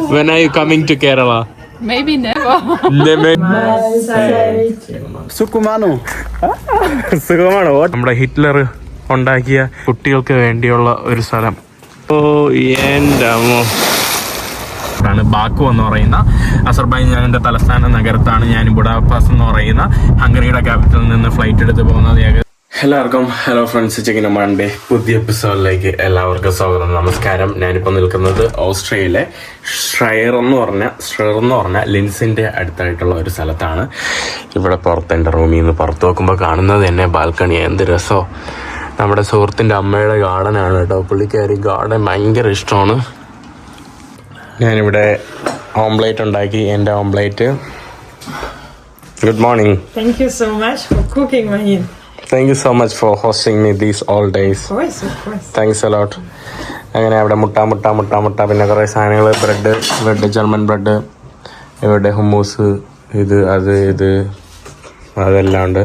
When are you coming to Kerala? Maybe never. സുഖമാണോ? നമ്മുടെ Hitler ഉണ്ടാക്കിയ കുട്ടികൾക്ക് വേണ്ടിയുള്ള ഒരു സ്ഥലം. ാണ് ബാക്കു എന്ന് പറയുന്ന അസർബൈജാനിന്റെ തലസ്ഥാന നഗരത്താണ് ഞാൻ ബുഡാപെസ്റ്റ് എന്ന് പറയുന്ന ഹംഗറിയുടെ ക്യാപിറ്റലിൽ നിന്ന് ഫ്ലൈറ്റ് എടുത്ത് പോകുന്നത്. എല്ലാവർക്കും ഹലോ ഫ്രണ്ട്സ്, ചെക്കിന് മൺഡേ പുതിയ എപ്പിസോഡിലേക്ക് എല്ലാവർക്കും സ്വാഗതം. നമസ്കാരം. ഞാനിപ്പോൾ നിൽക്കുന്നത് ഓസ്ട്രേലിയയിലെ ഷ്രയർ എന്ന് പറഞ്ഞ ലിൻസിന്റെ അടുത്തായിട്ടുള്ള ഒരു സ്ഥലത്താണ്. ഇവിടെ പുറത്ത് എൻ്റെ റൂമിൽ നിന്ന് പുറത്ത് നോക്കുമ്പോൾ കാണുന്നത് എന്നെ ബാൽക്കണി. എന്ത് രസമോ! നമ്മുടെ സുഹൃത്തിൻ്റെ അമ്മയുടെ ഗാർഡനാണ് കേട്ടോ. പുള്ളിക്കാരി ഗാർഡൻ ഭയങ്കര ഇഷ്ടമാണ്. ഞാനിവിടെ ഓംലേറ്റ് ഉണ്ടാക്കി. എൻ്റെ omelette. Good morning. Thank you so much for cooking, Mahin. Thank you so much for hosting me these all days. Of course. Thanks a lot. അങ്ങനെ അവിടെ മുട്ട പിന്നെ കുറേ സാധനങ്ങൾ, ബ്രെഡ് ജർമ്മൻ ബ്രെഡ്, ഇവിടെ ഹുമ്മൂസ്, ഇത് അതെല്ലാം ഉണ്ട്,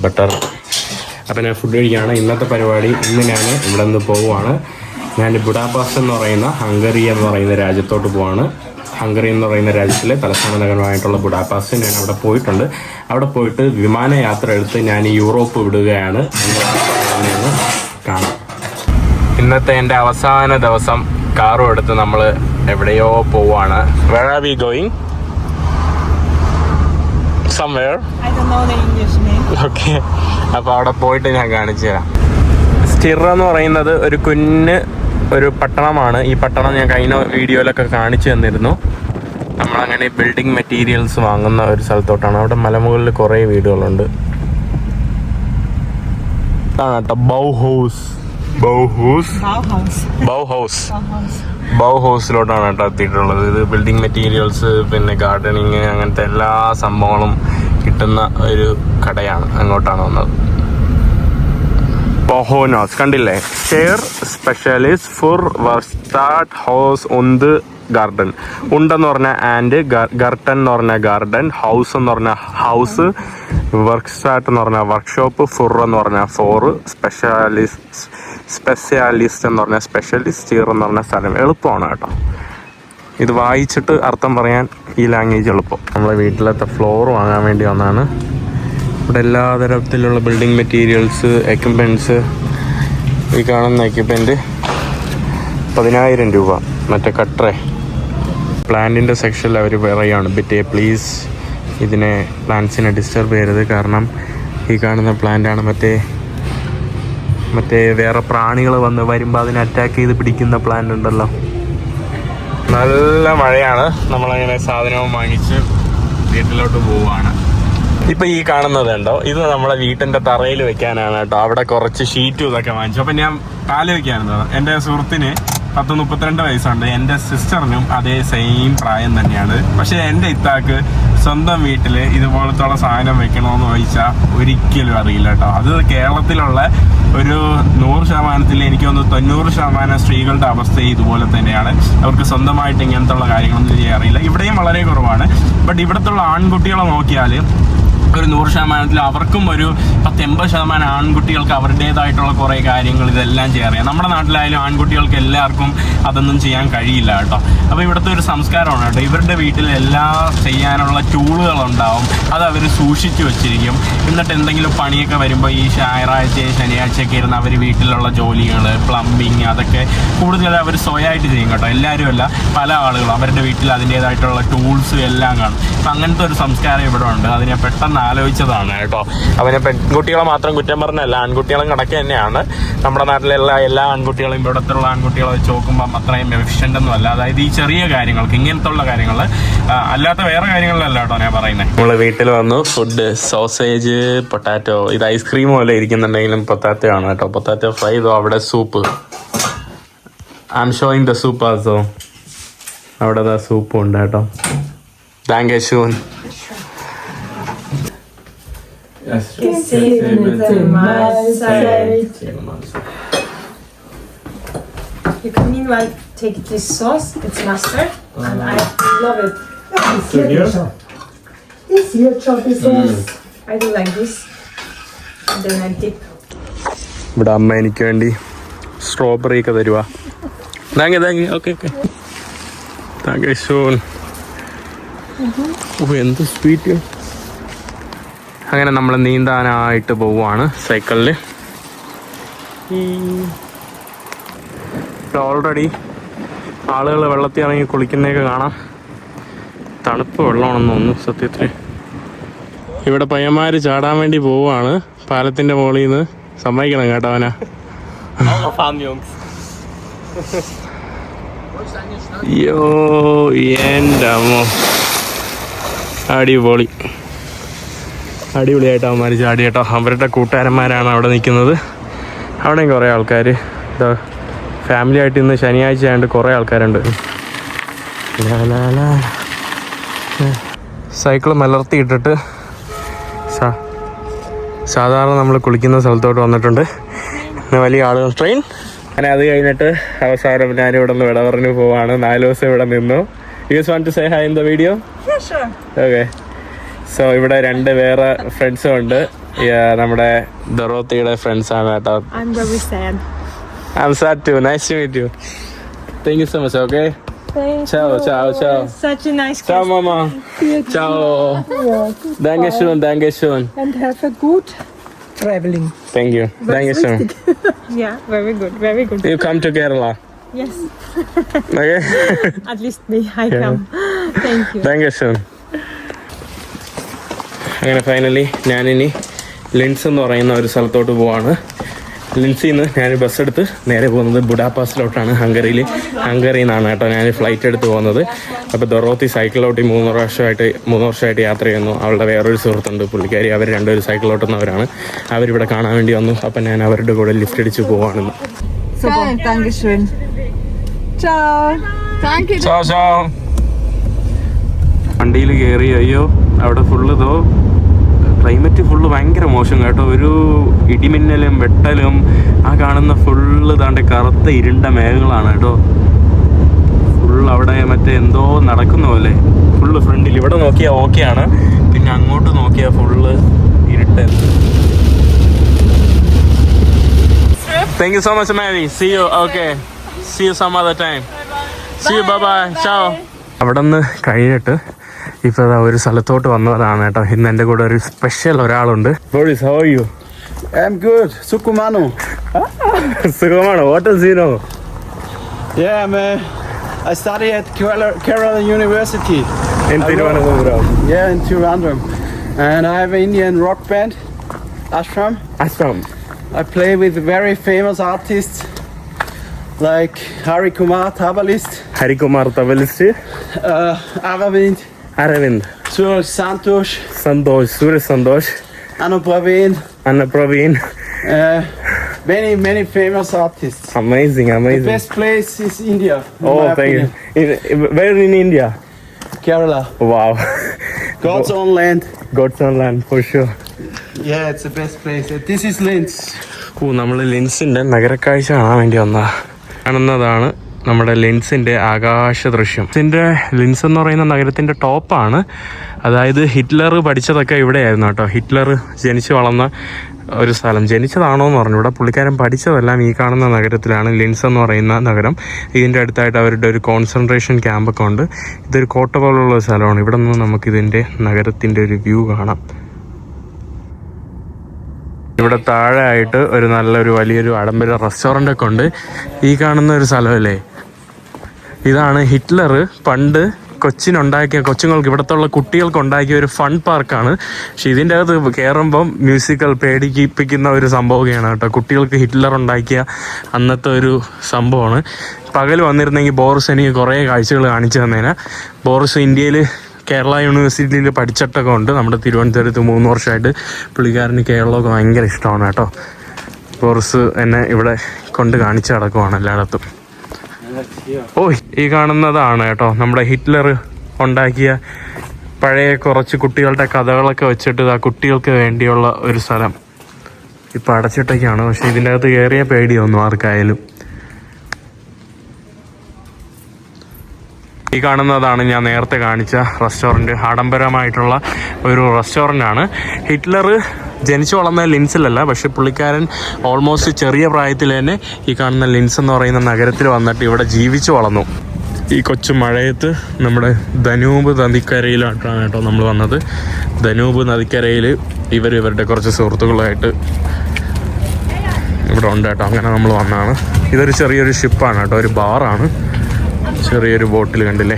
ബട്ടർ. അപ്പം ഞാൻ ഫുഡ് കഴിക്കുകയാണ്. ഇന്നത്തെ പരിപാടി. ഇന്ന് ഞാൻ ഇവിടെ നിന്ന് പോവുകയാണ്. ഞാൻ ബുഡാപെസ്റ്റ് എന്ന് പറയുന്ന ഹംഗറി എന്ന് പറയുന്ന രാജ്യത്തോട്ട് പോവാണ്. ഹംഗറി എന്ന് പറയുന്ന രാജ്യത്തിലെ തലസ്ഥാന നഗരമായിട്ടുള്ള ബുഡാപെസ്റ്റ് ഞാൻ അവിടെ പോയിട്ടുണ്ട്. അവിടെ പോയിട്ട് വിമാനയാത്ര എടുത്ത് ഞാൻ യൂറോപ്പ് വിടുകയാണ്. കാണാം. ഇന്നത്തെ എൻ്റെ അവസാന ദിവസം. കാറും എടുത്ത് നമ്മൾ എവിടെയോ പോവാണ്. Where are we going? Somewhere. I don't know the English name. Okay. അപ്പോൾ അവിടെ പോയിട്ട് ഞാൻ കാണിച്ചു തരാം. സ്റ്റിർ എന്ന് പറയുന്നത് ഒരു പട്ടണമാണ്. ഈ പട്ടണം ഞാൻ കഴിഞ്ഞ വീഡിയോയിലൊക്കെ കാണിച്ചു തന്നിരുന്നു. നമ്മളങ്ങനെ ബിൽഡിംഗ് മെറ്റീരിയൽസ് വാങ്ങുന്ന ഒരു സ്ഥലത്തോട്ടാണ്. അവിടെ മലമുകളിൽ കുറേ വീടുകളുണ്ട്. കേട്ടോ ബൗഹൗസിലോട്ടാണ് കേട്ടോ എത്തിയിട്ടുള്ളത്. ഇത് ബിൽഡിംഗ് മെറ്റീരിയൽസ്, പിന്നെ ഗാർഡനിങ്, അങ്ങനത്തെ എല്ലാ സംഭവങ്ങളും കിട്ടുന്ന ഒരു കടയാണ്. അങ്ങോട്ടാണ് വന്നത്. ബോഹോനാസ് കണ്ടില്ലേ? ഷെയർ സ്പെഷ്യലിസ്റ്റ് ഫോർ വർക്ക്സ്റ്റാറ്റ് ഹൗസ് ഉണ്ട് ഗാർഡൻ. ഉണ്ടെന്ന് പറഞ്ഞാൽ ആൻഡ്, ഗർട്ടൻ എന്ന് പറഞ്ഞാൽ ഗാർഡൻ, ഹൗസ് എന്ന് പറഞ്ഞാൽ ഹൗസ്, വർക്ക്സ്റ്റാറ്റ് എന്ന് പറഞ്ഞാൽ വർക്ക്ഷോപ്പ്, ഫുർ എന്ന് പറഞ്ഞാൽ ഫോർ, സ്പെഷ്യാലിസ്റ്റ് എന്ന് പറഞ്ഞാൽ സ്പെഷ്യലിസ്റ്റ്, സ്റ്റീർ എന്ന് പറഞ്ഞാൽ സ്ഥലം. എളുപ്പമാണ് കേട്ടോ. ഇത് വായിച്ചിട്ട് അർത്ഥം പറയാൻ ഈ ലാംഗ്വേജ് എളുപ്പം. നമ്മളെ വീട്ടിലത്തെ ഫ്ലോർ വാങ്ങാൻ വേണ്ടി വന്നതാണ്. ഇവിടെ എല്ലാ തരത്തിലുള്ള ബിൽഡിംഗ് മെറ്റീരിയൽസ്, എക്യുപ്മെൻറ്റ്സ്. ഈ കാണുന്ന എക്യുപ്മെൻറ്റ് 10,000 രൂപ. മറ്റേ കട്ടറേ പ്ലാന്റിൻ്റെ സെക്ഷനിൽ അവർ പറയുകയാണ്, ബിറ്റേ പ്ലീസ് ഇതിനെ പ്ലാന്റ്സിനെ ഡിസ്റ്റർബ് ചെയ്യരുത്, കാരണം ഈ കാണുന്ന പ്ലാന്റാണ് മറ്റേ വേറെ പ്രാണികൾ വരുമ്പോൾ അതിനെ അറ്റാക്ക് ചെയ്ത് പിടിക്കുന്ന പ്ലാന്റ് ഉണ്ടല്ലോ. നല്ല മഴയാണ്. നമ്മളങ്ങനെ സാധനവും വാങ്ങിച്ച് വീട്ടിലോട്ട് പോവുകയാണ്. ഇപ്പം ഈ കാണുന്നത് ഉണ്ടോ, ഇത് നമ്മുടെ വീട്ടിൻ്റെ തറയിൽ വെക്കാനാണ് കേട്ടോ. അവിടെ കുറച്ച് ഷീറ്റും ഇതൊക്കെ വാങ്ങിച്ചു. അപ്പം ഞാൻ ആലോചിക്കാറുണ്ട്, എൻ്റെ സുഹൃത്തിന് 32 വയസ്സുണ്ട്. എൻ്റെ സിസ്റ്ററിനും അതേ സെയിം പ്രായം തന്നെയാണ്. പക്ഷേ എൻ്റെ ഇത്താക്ക് സ്വന്തം വീട്ടിൽ ഇതുപോലത്തുള്ള സാധനം വെക്കണമെന്ന് ചോദിച്ചാൽ ഒരിക്കലും അറിയില്ല കേട്ടോ. അത് കേരളത്തിലുള്ള ഒരു 100% എനിക്ക് തോന്നുന്നു 90% സ്ത്രീകളുടെ അവസ്ഥ ഇതുപോലെ തന്നെയാണ്. അവർക്ക് സ്വന്തമായിട്ട് ഇങ്ങനത്തുള്ള കാര്യങ്ങളൊന്നും ചെയ്യാൻ അറിയില്ല. ഇവിടെയും വളരെ കുറവാണ്. ബട്ട് ഇവിടത്തുള്ള ആൺകുട്ടികളെ നോക്കിയാൽ ഒരു 100% അവർക്കും ഒരു 80% ആൺകുട്ടികൾക്ക് അവരുടേതായിട്ടുള്ള കുറേ കാര്യങ്ങൾ ഇതെല്ലാം ചെയ്യാറിയാം. നമ്മുടെ നാട്ടിലായാലും ആൺകുട്ടികൾക്ക് എല്ലാവർക്കും അതൊന്നും ചെയ്യാൻ കഴിയില്ല കേട്ടോ. അപ്പോൾ ഇവിടുത്തെ ഒരു സംസ്കാരമാണ് കേട്ടോ. ഇവരുടെ വീട്ടിൽ എല്ലാ ചെയ്യാനുള്ള ടൂളുകളുണ്ടാവും. അത് അവർ സൂക്ഷിച്ചു വെച്ചിരിക്കും. എന്നിട്ട് എന്തെങ്കിലും പണിയൊക്കെ വരുമ്പോൾ ഈ ഞായറാഴ്ച ശനിയാഴ്ചയൊക്കെ ഇരുന്ന് അവർ വീട്ടിലുള്ള ജോലികൾ, പ്ലംബിങ്, അതൊക്കെ കൂടുതൽ അവർ സ്വയമായിട്ട് ചെയ്യും കേട്ടോ. എല്ലാവരും അല്ല, പല ആളുകളും അവരുടെ വീട്ടിൽ അതിൻ്റേതായിട്ടുള്ള ടൂൾസ് എല്ലാം കാണും. അപ്പം അങ്ങനത്തെ ഒരു സംസ്കാരം ഇവിടെ ഉണ്ട്. അതിനെ പെട്ടെന്ന് ആലോചിച്ചതാണ് കേട്ടോ. അവനെ പെൺകുട്ടികളെ മാത്രം കുറ്റം പറഞ്ഞല്ല, ആൺകുട്ടികളും കണക്ക് തന്നെയാണ്. നമ്മുടെ നാട്ടിലുള്ള എല്ലാ ആൺകുട്ടികളും ഇവിടത്തുള്ള ആൺകുട്ടികളെ വെച്ച് നോക്കുമ്പോൾ അത്രയും എഫിഷ്യൻ്റ് ഒന്നും അല്ല. അതായത് ഈ ചെറിയ കാര്യങ്ങൾക്ക്, ഇങ്ങനത്തുള്ള കാര്യങ്ങൾ, അല്ലാത്ത വേറെ കാര്യങ്ങളിലല്ല കേട്ടോ ഞാൻ പറയുന്നത്. നമ്മൾ വീട്ടിൽ വന്നു. Food sausage, potato. ഇത് ഐസ്ക്രീം പോലെ ഇരിക്കുന്നുണ്ടെങ്കിലും പൊട്ടാറ്റോ ആണ് കേട്ടോ. Potato fry. ഇതോ അവിടെ soup. I am showing the soup also. അവിടെ സൂപ്പും ഉണ്ട് കേട്ടോ. താങ്ക് യു ഷൂൻ. You can meanwhile take this sauce, it's mustard, and I love it. This your choppy sauce. I do like this, and then I dip. ഇവിടെ അമ്മ എനിക്ക് വേണ്ടി strawberry ഒക്കെ തരുവാ. Thank you. ഓക്കെ. എന്ത് സ്വീറ്റ്. അങ്ങനെ നമ്മൾ നീന്താനായിട്ട് പോവുകയാണ് സൈക്കിളിൽ. ഓൾറെഡി ആളുകൾ വെള്ളത്തിൽ ഇറങ്ങി കുളിക്കുന്നതൊക്കെ കാണാം. തണുപ്പ് വെള്ളമാണെന്ന് തോന്നുന്നു സത്യത്തിൽ. ഇവിടെ പയ്യന്മാർ ചാടാൻ വേണ്ടി പോവുകയാണ് പാലത്തിൻ്റെ മുകളിൽ നിന്ന്. സമ്മതിക്കണം കേട്ടോ അവനാ. യോ എൻ്റെ അമ്മോ, അടിപൊളി അടിപൊളിയായിട്ട് അവന്മാർ ചാടി കേട്ടോ. അവരുടെ കൂട്ടുകാരന്മാരാണ് അവിടെ നിൽക്കുന്നത്. അവിടെയും കുറേ ആൾക്കാർ. ഇതാ ഫാമിലി ആയിട്ട് ഇന്ന് ശനിയാഴ്ച ആയതുകൊണ്ട് കുറേ ആൾക്കാരുണ്ട്. സൈക്കിൾ മലർത്തിയിട്ടിട്ട് സാധാരണ നമ്മൾ കുളിക്കുന്ന സ്ഥലത്തോട്ട് വന്നിട്ടുണ്ട്. ഇന്ന് വലിയ ആളുകൾ ട്രെയിൻ. അങ്ങനെ അത് കഴിഞ്ഞിട്ട് അവസാനം ഞാനിവിടെ നിന്ന് വിട പറഞ്ഞു പോവാണ്. 4 ദിവസം ഇവിടെ നിന്നു. You just want to say hi in the video? Okay. So ഇവിടെ 2 വേറെ ഫ്രണ്ട്സും ഉണ്ട്. നമ്മുടെ ദൊറോത്തിയുടെ ഫ്രണ്ട്സാണ് കേട്ടോ. I'm sad too. Nice to meet you. Thank you so much. Okay. Ciao, ciao, ciao. Such a nice Ciao, Mama. Ciao. Danke schön, danke schön. And have a good traveling. Thank you. Thank you, sir. Yeah, very good, very good. You come to Kerala. Yes. Okay. At least me, I come. Thank you. Thank you, sir. അങ്ങനെ finally ഞാനിനി ലിൻസ് എന്ന് പറയുന്ന ഒരു സ്ഥലത്തോട്ട് പോവാണ്. ലിൻസിൽ നിന്ന് ഞാൻ bus എടുത്ത് നേരെ പോകുന്നത് ബുഡാപാസിലോട്ടാണ്. ഹംഗറിയിൽ നിന്നാണ് കേട്ടോ ഞാൻ ഫ്ലൈറ്റ് എടുത്ത് പോകുന്നത്. അപ്പോൾ ദൊറോത്തി സൈക്കിളിലോട്ട് 3 വർഷമായിട്ട് യാത്ര ചെയ്യുന്നു. അവളുടെ വേറൊരു സുഹൃത്തുണ്ട്, പുള്ളിക്കാരി. അവർ 2 സൈക്കിളോട്ടുന്നവരാണ്. അവരിവിടെ കാണാൻ വേണ്ടി വന്നു. അപ്പം ഞാൻ അവരുടെ കൂടെ ലിഫ്റ്റ് അടിച്ച് പോവാണെന്ന്. വണ്ടിയിൽ കയറി. അയ്യോ, അവിടെ ഫുള്ള് ക്ലൈമറ്റ് ഫുള്ള് ഭയങ്കര മോശം കേട്ടോ. ഒരു ഇടിമിന്നലും വെട്ടലും. ആ കാണുന്ന ഫുള്ള് താണ്ട് കറുത്ത ഇരുണ്ട മേഘങ്ങളാണ് കേട്ടോ. ഫുള്ള് അവിടെ മറ്റേ എന്തോ നടക്കുന്ന പോലെ. ഫുള്ള് ഫ്രണ്ടിൽ ഇവിടെ നോക്കിയാൽ ഓക്കെയാണ്, പിന്നെ അങ്ങോട്ട് നോക്കിയാൽ ഫുള്ള് ഇരുട്ട്. Thank you so much Mari. See you. Okay, see you some other time. See you. Bye bye. Ciao. അവിടെ നിന്ന് കഴിഞ്ഞിട്ട് ഇപ്പോൾ ഒരു സ്ഥലത്തോട്ട് വന്നതാണ് കേട്ടോ. ഇന്ന് എൻ്റെ കൂടെ ഒരു സ്പെഷ്യൽ ഒരാളുണ്ട്. Boris, how are you? I'm good. Sukumano. Sukumano, what does he know? Yeah, I study at Kerala University. In Thiruvananthapuram. Yeah, in Thiruvananthapuram. And I have an Indian rock band, Ashram. I play with very famous artists like Hari Kumar, Tabalist. Aravind. Suraj Santosh. Suraj Santosh. Anna Praveen. Many famous artists. Amazing. The best place is India. Oh, thank you. Where in India? Kerala. Wow. God's own land. God's own land, for sure. Yeah, it's the best place. This is Linz. നമ്മൾ ലിൻസിൻ്റെ നഗരക്കാഴ്ച കാണാൻ വേണ്ടി കാണുന്നതാണ് നമ്മുടെ ലിൻസിൻ്റെ ആകാശ ദൃശ്യം. ലിൻസ് എന്ന് പറയുന്ന നഗരത്തിൻ്റെ ടോപ്പാണ്. അതായത് ഹിറ്റ്ലർ പഠിച്ചതൊക്കെ ഇവിടെയായിരുന്നു കേട്ടോ. ഹിറ്റ്ലർ ജനിച്ചു വളർന്ന ഒരു സ്ഥലം. ജനിച്ചതാണോ എന്ന് പറഞ്ഞു. ഇവിടെ പുള്ളിക്കാരൻ പഠിച്ചതെല്ലാം ഈ കാണുന്ന നഗരത്തിലാണ്, ലിൻസ് എന്ന് പറയുന്ന നഗരം. ഇതിൻ്റെ അടുത്തായിട്ട് അവരുടെ ഒരു കോൺസെൻട്രേഷൻ ക്യാമ്പൊക്കെ ഉണ്ട്. ഇതൊരു കോട്ട പോലുള്ള സ്ഥലമാണ്. ഇവിടെ നിന്ന് നമുക്കിതിൻ്റെ നഗരത്തിൻ്റെ ഒരു വ്യൂ കാണാം. ഇവിടെ താഴെ ആയിട്ട് ഒരു വലിയൊരു ആഡംബര റെസ്റ്റോറൻ്റ് ഒക്കെ ഉണ്ട്. ഈ കാണുന്ന ഒരു സ്ഥലമല്ലേ, ഇതാണ് ഹിറ്റ്ലർ പണ്ട് കൊച്ചുങ്ങൾക്ക് ഇവിടത്തുള്ള കുട്ടികൾക്ക് ഉണ്ടാക്കിയ ഒരു ഫൺ പാർക്കാണ്. പക്ഷെ ഇതിൻ്റെ അകത്ത് കയറുമ്പം മ്യൂസിക്കൽ പേടിപ്പിക്കുന്ന ഒരു സംഭവമൊക്കെയാണ് കേട്ടോ. കുട്ടികൾക്ക് ഹിറ്റ്ലർ ഉണ്ടാക്കിയ അന്നത്തെ ഒരു സംഭവമാണ്. പകൽ വന്നിരുന്നെങ്കിൽ ബോറിസ് എനിക്ക് കുറേ കാഴ്ചകൾ കാണിച്ചു തന്നേനെ. ബോറിസ് ഇന്ത്യയിൽ കേരള യൂണിവേഴ്സിറ്റിയിൽ പഠിച്ചിട്ടൊക്കെ ഉണ്ട്. നമ്മുടെ തിരുവനന്തപുരത്ത് 3 വർഷമായിട്ട് പുള്ളിക്കാരന് കേരളമൊക്കെ ഭയങ്കര ഇഷ്ടമാണ് കേട്ടോ. ബോറിസ് എന്നെ ഇവിടെ കൊണ്ട് കാണിച്ച് നടക്കുവാണ് എല്ലായിടത്തും. ഈ കാണുന്നതാണ് കേട്ടോ നമ്മുടെ ഹിറ്റ്ലർ ഉണ്ടാക്കിയ പഴയ കുറച്ച് കുട്ടികളുടെ കഥകളൊക്കെ വെച്ചിട്ട് ആ കുട്ടികൾക്ക് വേണ്ടിയുള്ള ഒരു സ്ഥലം. ഇപ്പം അടച്ചിട്ടൊക്കെയാണ്, പക്ഷെ ഇതിൻ്റെ അകത്ത് കയറിയ പേടിയൊന്നും ആർക്കായാലും. ഈ കാണുന്നതാണ് ഞാൻ നേരത്തെ കാണിച്ച റെസ്റ്റോറൻറ്റ്. ആഡംബരമായിട്ടുള്ള ഒരു റെസ്റ്റോറൻ്റാണ്. ഹിറ്റ്ലർ ജനിച്ചു വളർന്ന ലിൻസിലല്ല, പക്ഷെ പുള്ളിക്കാരൻ ഓൾമോസ്റ്റ് ചെറിയ പ്രായത്തിൽ തന്നെ ഈ കാണുന്ന ലിൻസ് എന്ന് പറയുന്ന നഗരത്തിൽ വന്നിട്ട് ഇവിടെ ജീവിച്ചു വളർന്നു. ഈ കൊച്ചു മഴയത്ത് നമ്മുടെ ധനൂപ് നദിക്കരയിലായിട്ടാണ് കേട്ടോ നമ്മൾ വന്നത്. ധനൂപ് നദിക്കരയിൽ ഇവരുടെ കുറച്ച് സുഹൃത്തുക്കളായിട്ട് ഇവിടെ ഉണ്ട് കേട്ടോ. അങ്ങനെ നമ്മൾ വന്നതാണ്. ഇതൊരു ചെറിയൊരു ഷിപ്പാണ് കേട്ടോ, ഒരു ബാറാണ്, ചെറിയൊരു ബോട്ടിൽ കണ്ടില്ലേ.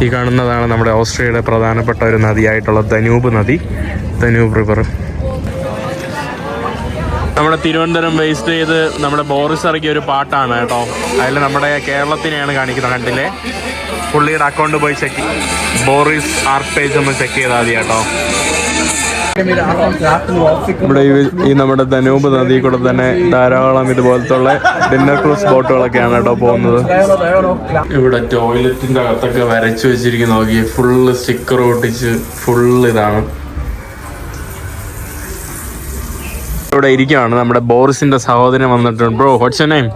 ഈ കാണുന്നതാണ് നമ്മുടെ ഓസ്ട്രിയയുടെ പ്രധാനപ്പെട്ട ഒരു നദിയായിട്ടുള്ള ധനൂപ് നദി, ധനൂപ് റിവർ. നമ്മുടെ തിരുവനന്തപുരം വേസ്റ്റ് ചെയ്ത് നമ്മുടെ ബോറിസ് ഇറക്കിയ ഒരു പാട്ടാണ് കേട്ടോ. അതിൽ നമ്മുടെ കേരളത്തിനെയാണ് കാണിക്കുന്നത്, കണ്ടില്ലേ. പുള്ളിയുടെ അക്കൗണ്ട് പോയി ചെക്ക്, ബോറിസ് ആർട്ട് പേജ് ഒന്ന് ചെക്ക് ചെയ്താൽ മതി കേട്ടോ. ഇവിടെ ഈ നമ്മുടെ ധനൂപ് നദി കൂടെ തന്നെ ധാരാളം ഇതുപോലത്തുള്ള ഡിന്നർ ക്രൂസ് ബോട്ടുകളൊക്കെയാണ് കേട്ടോ പോകുന്നത്. ഇവിടെ ടോയ്ലറ്റിന്റെ അകത്തൊക്കെ വരച്ചു വെച്ചിരിക്കുന്ന നോക്കി, ഫുള്ള് സ്റ്റിക്കർ ഒട്ടിച്ച് ഫുള്ള് ഇതാണ്. ഇവിടെ ഇരിക്കുകയാണ് നമ്മുടെ ബോറിസിന്റെ സഹോദരൻ വന്നിട്ടുണ്ട്. Bro, watts your name?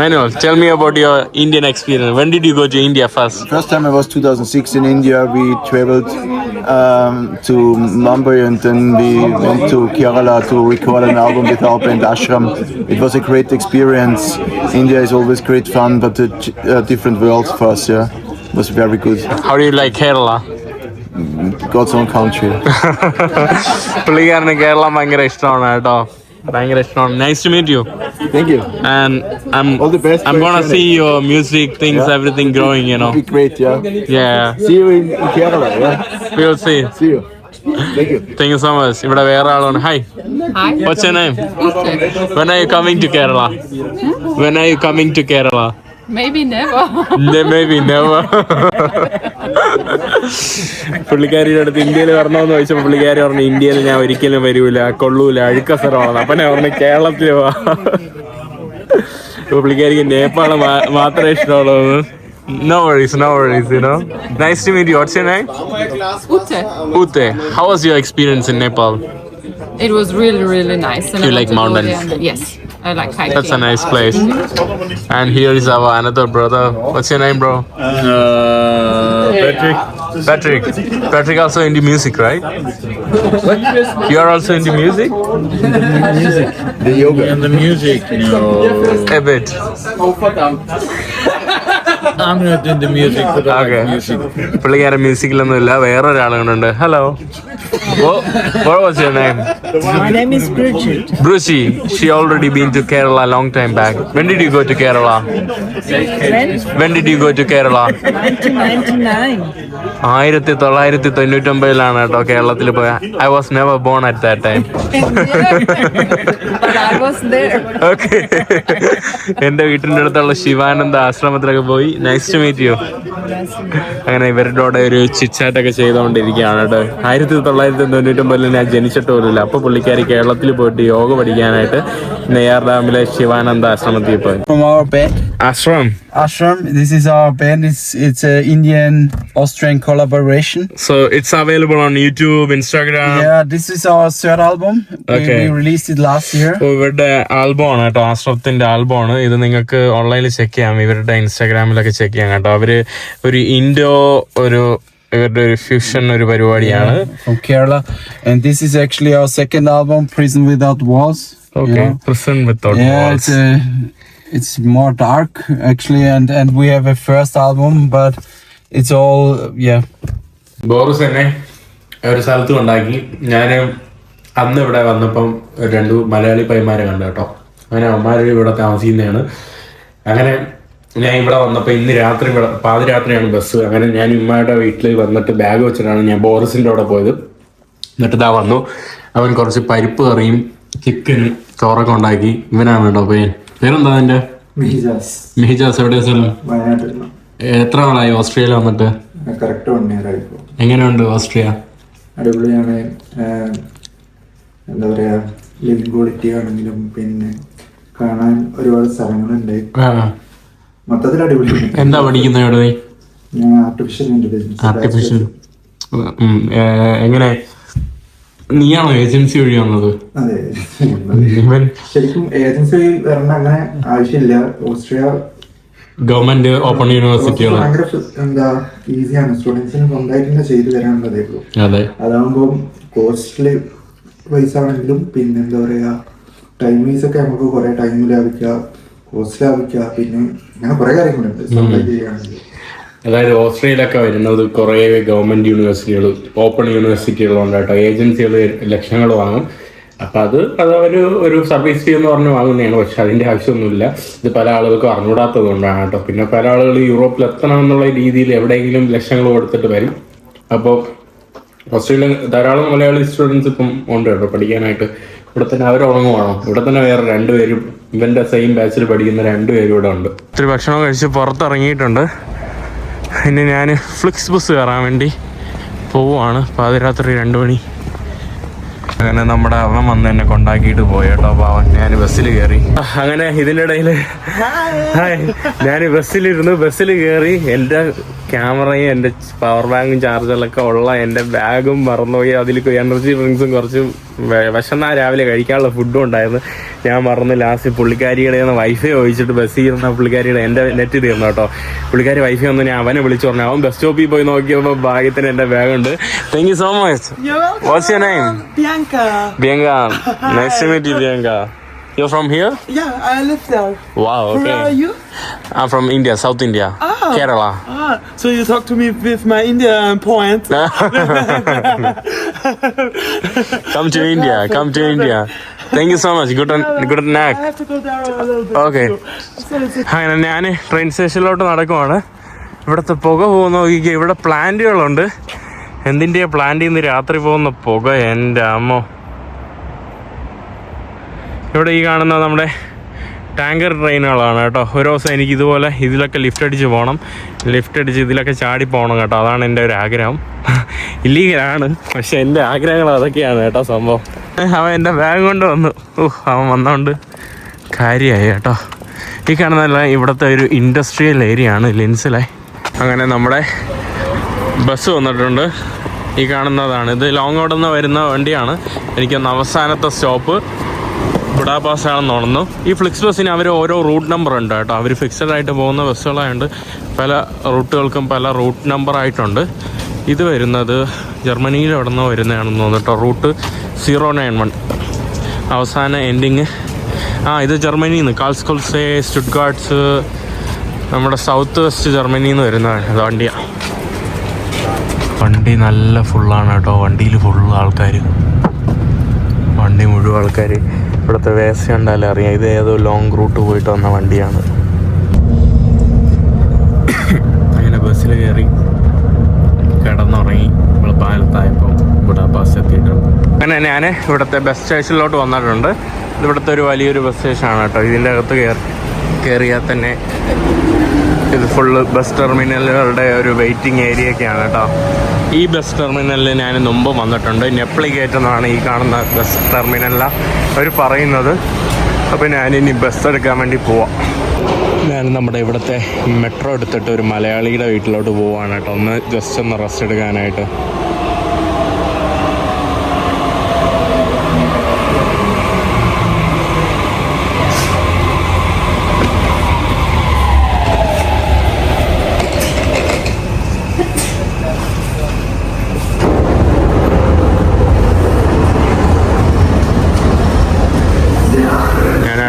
Manuel, tell me about your Indian experience. When did you go to India first? First time I was 2006 in India. We traveled to Mumbai and then we went to Kerala to record an album with our band Ashram. It was a great experience. India is always great fun, but a different world for us. Yeah, it was very good. How do you like Kerala? God's own country. പുള്ളിക്കാരന് കേരളം ഭയങ്കര ഇഷ്ടമാണ് കേട്ടോ, ഭയങ്കര ഇഷ്ടമാണ്. Nice to meet you. Thank you. And All the best. I'm gonna see your music things, everything growing, you know. It'll be great. Yeah. Yeah, See you in Kerala. Yeah. we'll see. See you. Thank you. Thank you so much. ഇവിടെ വേറെ ആളാണ്. Hi. Hi. What's your name? When are you coming to Kerala? When are you coming to Kerala? Maybe never. Maybe never. പുള്ളിക്കാരിയുടെ അടുത്ത് ഇന്ത്യയിൽ വരണമെന്ന് ചോദിച്ചപ്പോൾ പുള്ളിക്കാരി പറഞ്ഞു ഇന്ത്യയിൽ ഞാൻ ഒരിക്കലും വരൂല, കൊള്ളൂല, അഴുക്ക സ്ഥലമാണ്. അപ്പം ഞാൻ പറഞ്ഞു കേരളത്തിൽ പോവാ. പുള്ളിക്കാരിക്ക് നേപ്പാൾ മാത്രമേ ഇഷ്ടമുള്ളൂ. No worries, you know. Nice to meet you. What's your name? Ute. Ute. How was your experience in Nepal? It was really, really nice. And You I like want to go mountains? there. Yes, I like hiking. That's a nice place. And here is our another brother. What's your name, bro? Patrick also into music, right? You are also into music? The yoga. And the music, no. A bit. I'm not into music, but I Okay. like music. പുള്ളിക്കാരൻ മ്യൂസിക്കിലൊന്നും ഇല്ല. വേറൊരാളുണ്ട്. Hello, what was your name? My name is Bridget. Brucey. She already been to Kerala long time back. When did you go to Kerala? When did you go to Kerala? 1999. 1999 കേട്ടോ കേരളത്തിൽ പോയ. I was never born at that time. But I was there. Okay. എന്റെ വീട്ടിന്റെ അടുത്തുള്ള ശിവാനന്ദ ആശ്രമത്തിലൊക്കെ പോയി. Nice to meet you. അങ്ങനെ ഇവരുടെ ഒരു ചിറ്റാറ്റൊക്കെ ചെയ്തുകൊണ്ടിരിക്കുകയാണ് കേട്ടോ. 1999 ഞാൻ ജനിച്ചിട്ട് പോലില്ല. അപ്പൊ പുള്ളിക്കാരി കേരളത്തിൽ പോയിട്ട് യോഗ പഠിക്കാനായിട്ട് നെയ്യാർ ഡാമിലെ ശിവാനന്ദ ആശ്രമത്തിൽ പോയി. From our band ആശ്രമം. Ashram. This is our band. It's a Indian Austrian collaboration. So it's available on YouTube, Instagram. Yeah, this is our third album. Okay. We released it last year. ഇവരുടെ album ആണ് കേട്ടോ, ആശ്രമത്തിന്റെ album ആണ് ഇത്. നിങ്ങൾക്ക് ഓൺലൈനിൽ check ചെയ്യാം, ഇവരുടെ ഇൻസ്റ്റാഗ്രാമിലൊക്കെ check ചെയ്യാം കേട്ടോ. അവര് ഒരു ഇവരുടെ ഒരു ഫ്യൂഷൻ ഒരു പരിപാടിയാണ്. From Kerala, and this is actually our second album, Prison Without Walls. Okay, Prison Without Walls. It's more dark actually, and we have a first album, but it's all Boris തന്നെ ഒരു സ്ഥലത്തും ഉണ്ടാക്കി. ഞാൻ അന്ന് ഇവിടെ വന്നപ്പം 2 മലയാളി പയ്യന്മാരെ കണ്ടു കേട്ടോ. അങ്ങനെ അവന്മാർ ഇവിടെ താമസിക്കുന്നതാണ്. അങ്ങനെ ഞാൻ ഇവിടെ വന്നപ്പോൾ ഇന്ന് രാത്രി പാതിരാത്രിയാണ് ബസ്. അങ്ങനെ ഞാൻ ഉമ്മയുടെ വീട്ടിൽ വന്നിട്ട് ബാഗ് വെച്ചിട്ടാണ് ഞാൻ ബോറിസിൻ്റെ അവിടെ പോയത്. എന്നിട്ട് ഇതാ വന്നു. അവൻ കുറച്ച് പരിപ്പ് കറിയും ചിക്കനും ചോറൊക്കെ ഉണ്ടാക്കി. ഇവനാണ് കേട്ടോ പയ്യൻ. പേരെന്താ അതിൻ്റെ? മിഹിജാസ്. എവിടെയാ സ്ഥലം? എത്ര നാളായി ഓസ്ട്രേലിയ വന്നിട്ട്? കറക്റ്റ് 1 year ആയിപ്പോ. എങ്ങനെയുണ്ട് ഓസ്ട്രിയ? അടിപൊളിയാണ്. എന്താ പറയാ, ലിവിംഗ് ക്വാളിറ്റി ആണെങ്കിലും പിന്നെ കാണാൻ ഒരുപാട് സ്ഥലങ്ങളുണ്ട്. മൊത്തത്തിൽ അടിപൊളി. എന്താ പഠിക്കുന്നത് ഇവിടെ? ഞാൻ ആർട്ടിഫിഷ്യൽ ഇന്റലിജൻസ്. എങ്ങനെ, നീയാണോ ഏജൻസി വഴി വന്നത്? അതെ, ശരിക്കും ഏജൻസി വരേണ്ട അങ്ങനെ ആവശ്യമില്ല. ഓസ്ട്രിയ ഗവൺമെന്റ് ഓപ്പൺ യൂണിവേഴ്സിറ്റികൾ ഭയങ്കര എന്താ ഈസിയാണ്. സ്റ്റുഡൻസിന് സ്വന്തമായിട്ട് തന്നെ ചെയ്തു തരാനുള്ളതേ ഉള്ളൂ. അതെ, അതാകുമ്പോൾ കോസ്റ്റ്ലി പൈസ ആണെങ്കിലും പിന്നെ എന്താ പറയാ ടൈം വൈസ് ഒക്കെ നമുക്ക് കുറെ ടൈം ലാഭിക്കാം, കോസ്റ്റ് ലാഭിക്കാം. പിന്നെ അങ്ങനെ കുറെ കാര്യങ്ങളുണ്ട് സ്വന്തമായിട്ട് ചെയ്യുകയാണെങ്കിൽ. അതായത് ഓസ്ട്രേലിയയിലൊക്കെ വരുന്നത് കുറേ ഗവൺമെൻറ് യൂണിവേഴ്സിറ്റികൾ, ഓപ്പൺ യൂണിവേഴ്സിറ്റികളുണ്ട് കേട്ടോ. ഏജൻസികൾ ലക്ഷങ്ങൾ വാങ്ങും. അപ്പം അത് ഒരു സർവീസ് ഫീ എന്ന് പറഞ്ഞ് വാങ്ങുന്നതാണ്. പക്ഷെ അതിൻ്റെ ആവശ്യമൊന്നുമില്ല. ഇത് പല ആളുകൾക്കും അറിഞ്ഞൂടാത്തത് കൊണ്ടാണ് കേട്ടോ. പിന്നെ പല ആളുകൾ യൂറോപ്പിൽ എത്തണം എന്നുള്ള രീതിയിൽ എവിടെയെങ്കിലും ലക്ഷങ്ങൾ കൊടുത്തിട്ട് വരും. അപ്പോൾ ഓസ്ട്രേലിയ ധാരാളം മലയാളി സ്റ്റുഡൻസ് ഇപ്പം ഉണ്ട് കേട്ടോ പഠിക്കാനായിട്ട്. ഇവിടെ തന്നെ അവർ ഉറങ്ങുവാണോ? ഇവിടെ തന്നെ വേറെ 2 പേരും ഇവൻ്റെ സെയിം ബാച്ചിൽ പഠിക്കുന്ന 2 പേരും ഇവിടെ ഉണ്ട്. ഇത്തിരി ഭക്ഷണം കഴിച്ച് പുറത്തിറങ്ങിയിട്ടുണ്ട്. ഇനി ഞാൻ ഫ്ലിക്സ് ബസ് കയറാൻ വേണ്ടി പോവുകയാണ്. പാതിരാത്രി 2 മണി. അങ്ങനെ നമ്മുടെ അവൻ വന്ന് എന്നെ കൊണ്ടാക്കിയിട്ട് പോയി കേട്ടോ. അപ്പോൾ അവൻ ഞാൻ ബസ്സിൽ കയറി. അങ്ങനെ ഇതിൻ്റെ ഇടയിൽ ഞാൻ ബസ്സിൽ കയറി എൻ്റെ ക്യാമറയും എൻ്റെ പവർ ബാങ്കും ചാർജറിലൊക്കെ ഉള്ള എൻ്റെ ബാഗും മറന്നുപോയി. അതിൽ എനർജി ഡ്രിങ്ക്സും കുറച്ച് വിശന്നാ രാവിലെ കഴിക്കാനുള്ള ഫുഡും ഉണ്ടായിരുന്നു. ഞാൻ മറന്ന് ലാസ്റ്റ് പുള്ളിക്കാരിയുടെ വൈഫൈ ചോദിച്ചിട്ട് ബസ്സിൽ ഇരുന്ന പുള്ളിക്കാരിയുടെ എൻ്റെ നെറ്റ് തീർന്നു കേട്ടോ. പുള്ളിക്കാരി വൈഫൈ വന്ന് ഞാൻ അവനെ വിളിച്ചു പറഞ്ഞു. അവൻ ബസ് സ്റ്റോപ്പിൽ പോയി നോക്കിയപ്പോൾ ഭാഗ്യത്തിന് എൻ്റെ ബാഗുണ്ട്. Thank you so much. What's your name? Bianca. Nice to meet you, Bianca. You're from here? Yeah, I live there. Wow, okay. Where are you? I'm from India, South India. Kerala. So you talk to me with my Indian point. Come to India. Thank you so much. Good night. I have to go there a little bit. Okay. അങ്ങനെ ഞാൻ train സ്റ്റേഷനിലോട്ട് നടക്കുവാണ്. ഇവിടുത്തെ പുക പോകുന്ന നോക്കിക്കുക. ഇവിടെ പ്ലാന്റുകളുണ്ട്. എന്തിൻ്റെയാ പ്ലാന്റിൽ നിന്ന് രാത്രി പോകുന്ന പുക, എൻ്റെ അമ്മോ. ഇവിടെ ഈ കാണുന്ന നമ്മുടെ ടാങ്കർ ട്രെയിനുകളാണ് കേട്ടോ. ഒരു ദിവസം എനിക്ക് ഇതുപോലെ ഇതിലൊക്കെ ലിഫ്റ്റ് അടിച്ച് പോകണം. ലിഫ്റ്റ് അടിച്ച് ഇതിലൊക്കെ ചാടി പോകണം കേട്ടോ. അതാണ് എൻ്റെ ഒരു ആഗ്രഹം. ഇല്ലീഗലാണ്, പക്ഷെ എൻ്റെ ആഗ്രഹങ്ങൾ അതൊക്കെയാണ് കേട്ടോ സംഭവം. അവൻ എൻ്റെ ബാഗ് കൊണ്ട് വന്നു. അവൻ വന്നോണ്ട് കാര്യമായി കേട്ടോ. ഈ കാണുന്നതല്ല ഇവിടുത്തെ ഒരു ഇൻഡസ്ട്രിയൽ ഏരിയ ആണ് ലിൻസിലെ. അങ്ങനെ നമ്മുടെ ബസ് വന്നിട്ടുണ്ട്. ഈ കാണുന്നതാണ്. ഇത് ലോങ് റോഡിൽ നിന്ന് വരുന്ന വണ്ടിയാണ്. എനിക്കൊന്ന് അവസാനത്തെ സ്റ്റോപ്പ് ബുഡാപാസ് ആണെന്ന് തോന്നുന്നു. ഈ ഫ്ലിക്സ് ബസ്സിന് അവർ ഓരോ റൂട്ട് നമ്പർ ഉണ്ട് കേട്ടോ. അവർ ഫിക്സഡ് ആയിട്ട് പോകുന്ന ബസ്സുകളായതുകൊണ്ട് പല റൂട്ടുകൾക്കും പല റൂട്ട് നമ്പർ ആയിട്ടുണ്ട്. ഇത് വരുന്നത് ജർമ്മനിയിൽ എവിടെ നിന്ന് വരുന്നതാണെന്ന് തോന്നുന്നു കേട്ടോ. റൂട്ട് 091 അവസാന എൻഡിങ്. ഇത് ജർമ്മനിയിൽ നിന്ന് കാൾസ്കോൾസേ, സ്റ്റുട്ട്ഗാർട്സ്, നമ്മുടെ സൗത്ത് വെസ്റ്റ് ജർമ്മനിയിൽ നിന്ന് വരുന്നതാണ് വണ്ടിയാണ്. വണ്ടി നല്ല ഫുള്ളാണ് കേട്ടോ. വണ്ടിയിൽ ഫുള്ള് ആൾക്കാർ, വണ്ടി മുഴുവൻ ആൾക്കാർ. ഇവിടുത്തെ വേസ്റ്റ് കണ്ടാലേ അറിയാം ഇത് ഏതോ ലോങ് റൂട്ട് പോയിട്ട് വന്ന വണ്ടിയാണ്. അങ്ങനെ ബസ്സിൽ കയറി കിടന്നുറങ്ങി. നമ്മൾ പാലത്തായപ്പോൾ ബുഡാപാസ് എത്തിയിട്ടുണ്ട്. അങ്ങനെ ഞാൻ ഇവിടുത്തെ ബസ് സ്റ്റേഷനിലോട്ട് വന്നിട്ടുണ്ട്. ഇവിടുത്തെ ഒരു വലിയൊരു ബസ് സ്റ്റേഷനാണ് കേട്ടോ. ഇതിൻ്റെ അകത്ത് കയറിയാൽ തന്നെ ഇത് ഫുള്ള് ബസ് ടെർമിനലുകളുടെ ഒരു വെയിറ്റിംഗ് ഏരിയയൊക്കെയാണ് കേട്ടോ. ഈ ബസ് ടെർമിനലിൽ ഞാൻ മുമ്പ് വന്നിട്ടുണ്ട്. നെപ്ലിഗേറ്റ് എന്നാണ് ഈ കാണുന്ന ബസ് ടെർമിനലിലാണ് അവർ പറയുന്നത്. അപ്പോൾ ഞാനിനി ബസ് എടുക്കാൻ വേണ്ടി പോവാം. ഞാൻ നമ്മുടെ ഇവിടുത്തെ മെട്രോ എടുത്തിട്ട് ഒരു മലയാളിയുടെ വീട്ടിലോട്ട് പോവുകയാണ് കേട്ടോ. ജസ്റ്റ് ഒന്ന് റെസ്റ്റ് എടുക്കാനായിട്ട്.